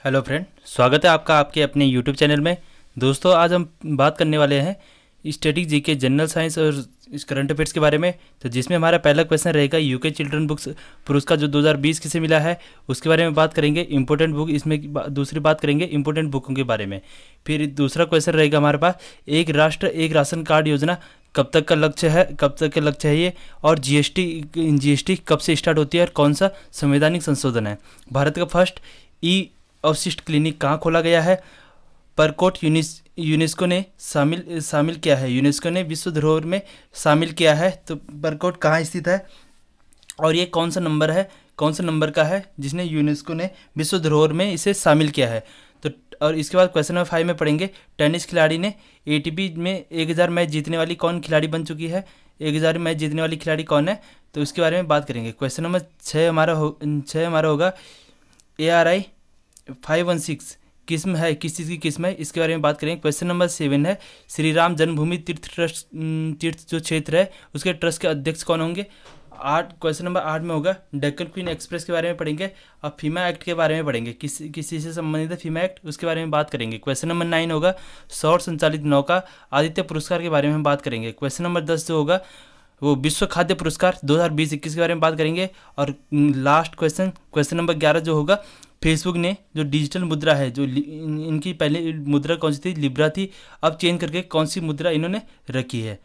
Hello friend, स्वागत है आपका आपके अपने यूट्यूब चैनल में। दोस्तों, आज हम बात करने वाले हैं स्टैटिक जीके, जनरल साइंस और करंट अफेयर्स के बारे में। तो जिसमें हमारा पहला क्वेश्चन रहेगा यूके चिल्ड्रन बुक्स पुरस्कार जो 2020 किसे मिला है उसके बारे में बात करेंगे। इंपॉर्टेंट बुक इसमें दूसरी बात करेंगे इंपॉर्टेंट बुकों के बारे में। फिर दूसरा क्वेश्चन रहेगा हमारे पास, एक राष्ट्र एक राशन कार्ड योजना कब तक का लक्ष्य है, कब तक का लक्ष्य है ये, और जीएसटी कब से स्टार्ट होती है और कौन सा संवैधानिक संशोधन है। भारत का फर्स्ट ई अवशिष्ट क्लिनिक कहाँ खोला गया है। परकोट यूनेस्को ने शामिल किया है, यूनेस्को ने विश्व धरोहर में शामिल किया है। तो परकोट कहाँ स्थित है और ये कौन सा नंबर है, कौन सा नंबर का है जिसने यूनेस्को ने विश्व धरोहर में इसे शामिल किया है। तो और इसके बाद क्वेश्चन नंबर 5 में पढ़ेंगे, टेनिस खिलाड़ी ने एटीपी में 1000 मैच जीतने वाली कौन खिलाड़ी बन चुकी है, 1000 मैच जीतने वाली खिलाड़ी कौन है, तो उसके बारे में बात करेंगे। क्वेश्चन नंबर 6 हमारा होगा, ARI 516 किस्म है, किस चीज़ की किस्म है, इसके बारे में बात करेंगे। क्वेश्चन नंबर 7 है, श्री राम जन्मभूमि तीर्थ जो क्षेत्र है उसके ट्रस्ट के अध्यक्ष कौन होंगे। क्वेश्चन नंबर 8 में होगा, डेक्कन क्वीन एक्सप्रेस के बारे में पढ़ेंगे। अब फीमा एक्ट के बारे में पढ़ेंगे, किसी से संबंधित है फीमा एक्ट, उसके बारे में बात करेंगे। क्वेश्चन नंबर 9 होगा, सौर संचालित नौका आदित्य पुरस्कार के बारे में हम बात करेंगे। क्वेश्चन नंबर 10 जो होगा वो विश्व खाद्य पुरस्कार 2020-21 के बारे में बात करेंगे। और लास्ट क्वेश्चन नंबर 11 जो होगा, फेसबुक ने जो डिजिटल मुद्रा है, जो इनकी पहले मुद्रा कौन सी थी, लिब्रा थी, अब चेंज करके कौन सी मुद्रा इन्होंने रखी है।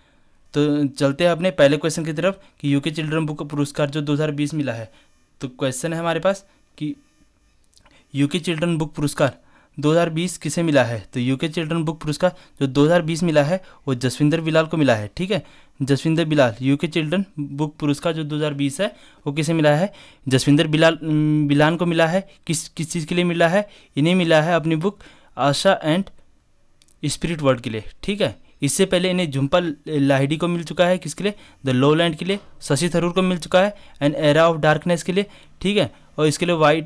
तो चलते हैं अपने पहले क्वेश्चन की तरफ कि यूके चिल्ड्रन बुक पुरस्कार जो 2020 मिला है। तो क्वेश्चन है हमारे पास कि यूके चिल्ड्रन बुक पुरस्कार 2020 किसे मिला है। तो यूके चिल्ड्रन बुक पुरस्कार जो 2020 मिला है वो जसविंदर बिलाल को मिला है। ठीक है, Jaswinder Bilal, UK children book पुरस्कार जो 2020 है वो किसे मिला है, जसविंदर बिलान को मिला है। किस चीज़ के लिए मिला है, इन्हें मिला है अपनी book Asha and spirit world के लिए। ठीक है, इससे पहले इन्हें झुम्पा लाहिड़ी को मिल चुका है, किसके लिए, द लोलैंड के लिए। शशि थरूर को मिल चुका है एन एरा ऑफ डार्कनेस के लिए। ठीक है, और इसके लिए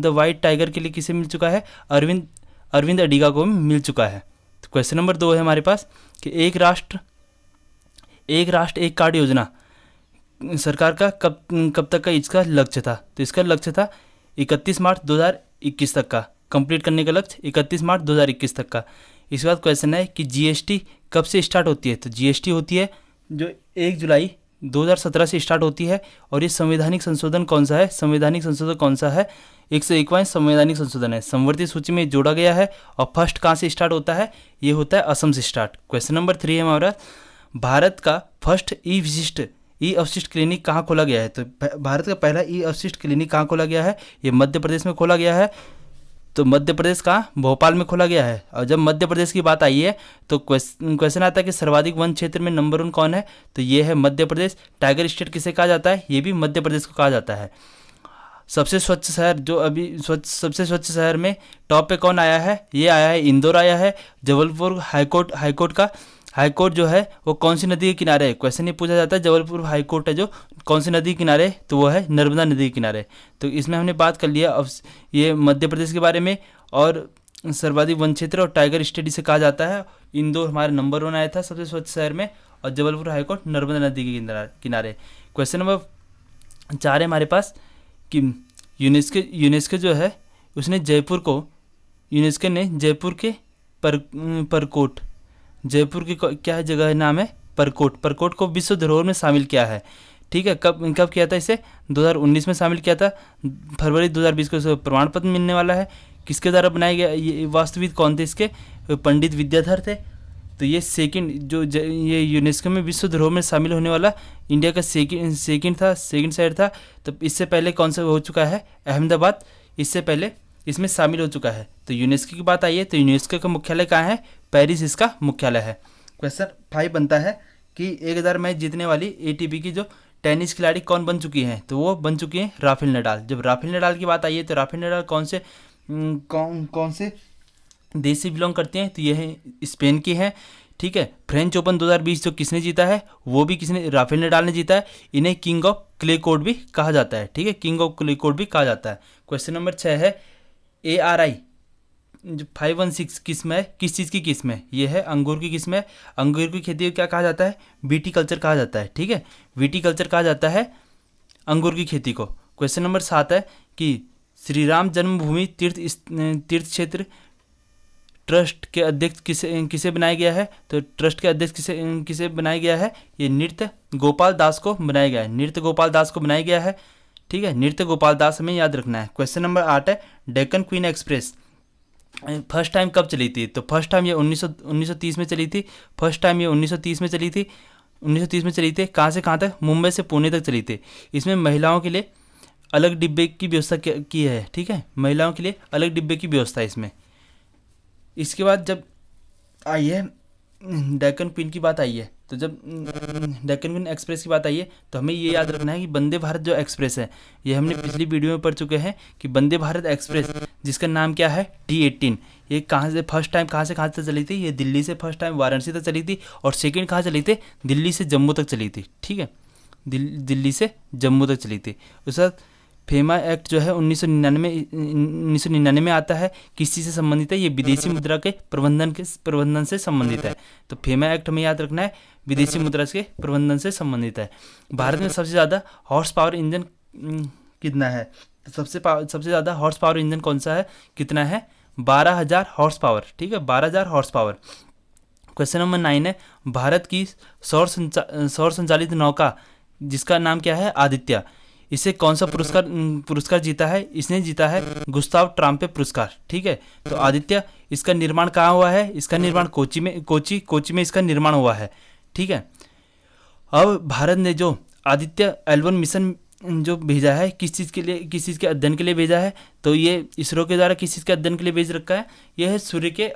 द वाइट टाइगर के लिए किसे मिल चुका है, अरविंद अडिगा को मिल चुका है। तो क्वेश्चन नंबर 2 है हमारे पास कि एक राष्ट्र एक कार्ड योजना सरकार का कब तक का इसका लक्ष्य था। तो इसका लक्ष्य था 31 मार्च 2021 तक का, कंप्लीट करने का लक्ष्य 31 मार्च 2021 तक का। इसके बाद क्वेश्चन है कि जीएसटी कब से स्टार्ट होती है। तो जीएसटी होती है जो 1 जुलाई 2017 से स्टार्ट होती है। और ये संवैधानिक संशोधन कौन सा है, संवैधानिक संशोधन कौन सा है, 101वां संवैधानिक संशोधन है, संवर्धित सूची में जोड़ा गया है। और फर्स्ट कहाँ से स्टार्ट होता है, ये होता है असम से स्टार्ट। क्वेश्चन नंबर 3 है हमारा, भारत का फर्स्ट ई अवशिष्ट क्लिनिक कहाँ खोला गया है। तो भारत का पहला ई अवशिष्ट क्लिनिक कहाँ खोला गया है, ये मध्य प्रदेश में खोला गया है। तो मध्य प्रदेश का भोपाल में खोला गया है। और जब मध्य प्रदेश की बात आई है तो क्वेश्चन आता है कि सर्वाधिक वन क्षेत्र में नंबर 1 कौन है, तो ये है मध्य प्रदेश। टाइगर स्टेट किसे कहा जाता है, ये भी मध्य प्रदेश को कहा जाता है। सबसे स्वच्छ शहर जो अभी सबसे स्वच्छ शहर में टॉप पे कौन आया है, ये आया है इंदौर आया है। जबलपुर हाईकोर्ट जो है वो कौन सी नदी के किनारे है। क्वेश्चन ये पूछा जाता है, जबलपुर हाईकोर्ट है जो कौन सी नदी के किनारे, तो वो है नर्मदा नदी के किनारे। तो इसमें हमने बात कर लिया अब ये मध्य प्रदेश के बारे में। और सर्वाधिक वन क्षेत्र और टाइगर स्टेट से कहा जाता है। इंदौर हमारे नंबर 1 आया था सबसे स्वच्छ शहर में, और जबलपुर हाईकोर्ट नर्मदा नदी के किनारे। क्वेश्चन नंबर 4 है हमारे पास कि यूनेस्को जो है उसने यूनेस्को ने जयपुर के परकोट, जयपुर की क्या है जगह है, नाम है परकोट को विश्व धरोहर में शामिल किया है। ठीक है, कब किया था इसे, 2019 में शामिल किया था। फरवरी 2020 को इसे प्रमाण पत्र मिलने वाला है। किसके द्वारा बनाया गया, ये वास्तविक कौन थे इसके, पंडित विद्याधर थे। तो ये ये यूनेस्को में विश्व धरोहर में शामिल होने वाला इंडिया का सेकंड शहर था। तो इससे पहले कौन सा हो चुका है, अहमदाबाद इससे पहले इसमें शामिल हो चुका है। तो यूनेस्को की बात आई है तो यूनेस्को का मुख्यालय कहाँ है, पेरिस इसका मुख्यालय है। क्वेश्चन 5 बनता है कि 1000 मैच जीतने वाली एटीपी की जो टेनिस खिलाड़ी कौन बन चुकी हैं, तो वो बन चुकी हैं राफेल नडाल। जब राफेल नडाल की बात आई है तो राफेल नडाल कौन से देश से बिलोंग करते हैं, तो ये है स्पेन की है। ठीक है, फ्रेंच ओपन 2020 जो किसने जीता है, वो भी राफेल नडाल ने जीता है। इन्हें किंग ऑफ क्ले कोर्ट भी कहा जाता है। ठीक है, किंग ऑफ क्ले कोर्ट भी कहा जाता है। क्वेश्चन नंबर 6 है, ARI जो 516 किस्म है, किस चीज़ की किस्म है, ये है अंगूर की किस्म है। अंगूर की खेती को क्या कहा जाता है, बीटी कल्चर कहा जाता है। ठीक है, बीटी कल्चर कहा जाता है अंगूर की खेती को। क्वेश्चन नंबर 7 है कि श्री राम जन्मभूमि तीर्थ क्षेत्र ट्रस्ट के अध्यक्ष किसे बनाया गया है? तो ट्रस्ट के अध्यक्ष किसे बनाया गया है? ये नृत्य गोपाल दास को बनाया गया है, नृत्य गोपाल दास को बनाया गया है। ठीक है, नृत्य गोपाल दास हमें याद रखना है। क्वेश्चन नंबर 8 है, Deccan queen express first time कब चली थी? तो फर्स्ट टाइम ये 1930 में चली थी। फर्स्ट टाइम ये 1930 में चली थी। 1930 में चली थी। कहाँ से कहाँ तक? मुंबई से पुणे तक चली थी। इसमें महिलाओं के लिए अलग डिब्बे की व्यवस्था की है। ठीक है, महिलाओं के लिए अलग डिब्बे की व्यवस्था है इसमें। इसके बाद जब आई है डेक्कन क्वीन की बात आई है, तो जब डेक्कन क्वीन एक्सप्रेस की बात आई है तो हमें ये याद रखना है कि वंदे भारत जो एक्सप्रेस है, ये हमने पिछली वीडियो में पढ़ चुके हैं कि वंदे भारत एक्सप्रेस जिसका नाम क्या है T18, ये कहाँ से फर्स्ट टाइम कहाँ से चली थी? ये दिल्ली से फर्स्ट टाइम वाराणसी तक चली थी और सेकेंड कहाँ चली थी? दिल्ली से जम्मू तक चली थी। ठीक है, दिल्ली से जम्मू तक चली थी। उसके बाद फेमा एक्ट जो है 1999 में आता है। किस चीज़ से संबंधित है? ये विदेशी मुद्रा के प्रबंधन से संबंधित है। तो फेमा एक्ट हमें याद रखना है, विदेशी मुद्रा के प्रबंधन से संबंधित है। भारत में सबसे ज़्यादा हॉर्स पावर इंजन कितना है? तो सबसे ज़्यादा हॉर्स पावर इंजन कौन सा है? कितना है? 12,000 हॉर्स पावर। ठीक है, 12,000 हॉर्स पावर। क्वेश्चन नंबर 9 है, भारत की सौर संचालित नौका जिसका नाम क्या है? आदित्य। इसे कौन सा पुरस्कार जीता है? इसने जीता है गुस्ताव ट्राम्पे पुरस्कार। ठीक है, तो आदित्य, इसका निर्माण कहाँ हुआ है? इसका निर्माण कोची में इसका निर्माण हुआ है। ठीक है, अब भारत ने जो आदित्य L1 मिशन जो भेजा है, किस चीज़ के अध्ययन के लिए भेजा है? तो ये इसरो के द्वारा किस चीज़ के अध्ययन के लिए भेज रखा है? यह है सूर्य के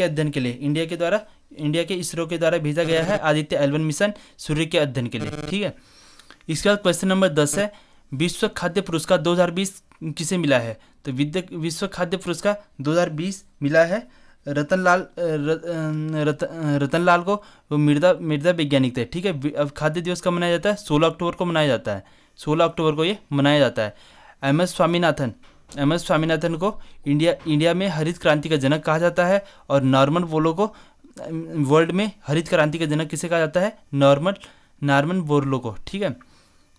अध्ययन के लिए इंडिया के इसरो के द्वारा भेजा गया है आदित्य L1 मिशन सूर्य के अध्ययन के लिए। ठीक है, इसके बाद क्वेश्चन नंबर 10 है, विश्व खाद्य पुरस्कार 2020 किसे मिला है? तो विश्व खाद्य पुरस्कार 2020 मिला है रतनलाल को, वो मृदा वैज्ञानिक थे। ठीक है, अब खाद्य दिवस कब मनाया जाता है? 16 अक्टूबर को मनाया जाता है। 16 अक्टूबर को ये मनाया जाता है। MS स्वामीनाथन को इंडिया में हरित क्रांति का जनक कहा जाता है और नॉर्मन बोरलो को वर्ल्ड में हरित क्रांति का जनक किसे कहा जाता है? नॉर्मन बोरलो को। ठीक है,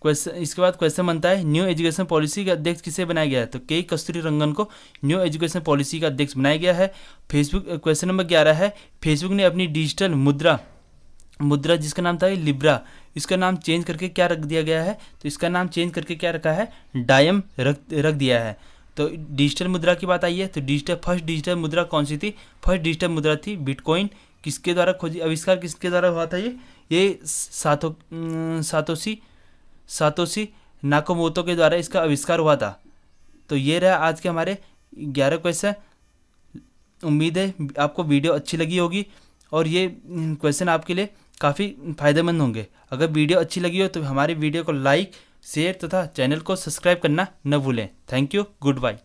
इसके बाद क्वेश्चन बनता है, न्यू एजुकेशन पॉलिसी का अध्यक्ष किसे बनाया गया है? तो के कस्तूरी रंगन को न्यू एजुकेशन पॉलिसी का अध्यक्ष बनाया गया है। क्वेश्चन नंबर 11 है, फेसबुक ने अपनी डिजिटल मुद्रा जिसका नाम था लिब्रा, इसका नाम चेंज करके क्या रख दिया गया है? तो इसका नाम चेंज करके क्या रखा है? डायम रख दिया है। तो डिजिटल मुद्रा की बात आई है, तो फर्स्ट डिजिटल मुद्रा कौन सी थी? फर्स्ट डिजिटल मुद्रा थी बिटकॉइन। किसके द्वारा आविष्कार किसके द्वारा हुआ था? ये सातोशी नाकामोतो के द्वारा इसका आविष्कार हुआ था। तो ये रहा आज के हमारे 11 क्वेश्चन। उम्मीद है आपको वीडियो अच्छी लगी होगी और ये क्वेश्चन आपके लिए काफ़ी फायदेमंद होंगे। अगर वीडियो अच्छी लगी हो तो हमारे वीडियो को लाइक, शेयर तथा चैनल को सब्सक्राइब करना न भूलें। Thank you, good bye.